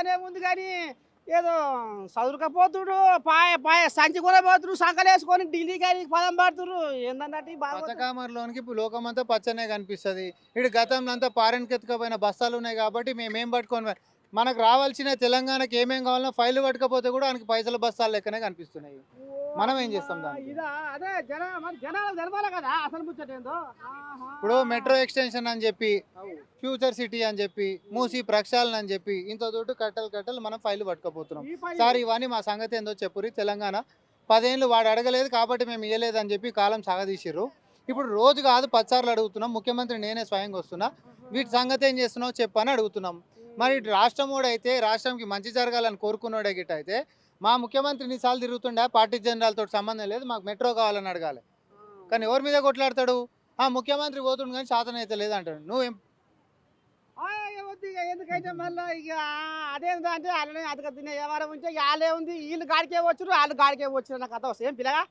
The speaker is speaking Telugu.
బాగానే ఉంది కానీ ఏదో చదువుకపోతుడు పాయ పాయ సంచి కూడా పోతుడు సంకలు వేసుకొని ఢిల్లీ కానీ పదం పడుతురు ఏందన్నట్టు ఈ బాగా పచ్చకామర్లోనికి ఇప్పుడు లోకమంతా పచ్చనే కనిపిస్తుంది. ఇటు గతంలో అంతా పారెన్కి ఎత్తుకపోయిన బస్తాలు ఉన్నాయి కాబట్టి మేమేం పట్టుకొని మనకు రావాల్సిన తెలంగాణకి ఏమేం కావాలన్నా ఫైల్ పట్టుకపోతే కూడా ఆయనకి పైసల బస్తాలు లెక్కనే కనిపిస్తున్నాయి. మనం ఏం చేస్తాం దానికి? ఇదా అదే మరి జనాలకు తెలపాలి కదా అసలు ముచ్చట ఏందో. ఇప్పుడు మెట్రో ఎక్స్టెన్షన్ అని చెప్పి, అవు. ఫ్యూచర్ సిటీ అని చెప్పి, మూసి ప్రక్షాళన అని చెప్పి ఇంత దొడ్డు కట్టలు మనం ఫైల్ పట్టుకపోతున్నాం. ఈ పై- సార్ ఇవన్నీ మా సంగతి ఏందో చెప్పురి. తెలంగాణ 10 ఏళ్ళు వాడు అడగలేదు కాబట్టి మేము ఇవ్వలేదు అని చెప్పి కాలం సాగదీసిర్రు. ఇప్పుడు రోజు కాదు 10 సార్లు అడుగుతున్నాం. ముఖ్యమంత్రి నేనే స్వయంగా వస్తున్నా, వీటి సంగతి ఏం చేస్తున్నావు చెప్పని అడుగుతున్నాం. మరి ఇటు రాష్ట్రం అయితే రాష్ట్రంకి మంచి జరగాలని కోరుకున్నోడే గిట్ట అయితే మా ముఖ్యమంత్రి ఇన్నిసార్లు తిరుగుతుండే పార్టీ జనరల్ తోటి సంబంధం లేదు, మాకు మెట్రో కావాలని అడగాలి. కానీ ఎవరి మీద కొట్లాడతాడు? ముఖ్యమంత్రి పోతుండు కానీ శాతం అయితే లేదు అంటాడు. నువ్వేం వద్దు ఇక ఎందుకైతే మళ్ళీ ఇక అదేంటో అంటే వాళ్ళని అతక తినే వ్యవహారం ఉంటే ఇక వాళ్ళే ఉంది వీళ్ళు గాడికే వచ్చారు వాళ్ళు గాడికే వచ్చారు నా కథ సేమ్ పిల్లగా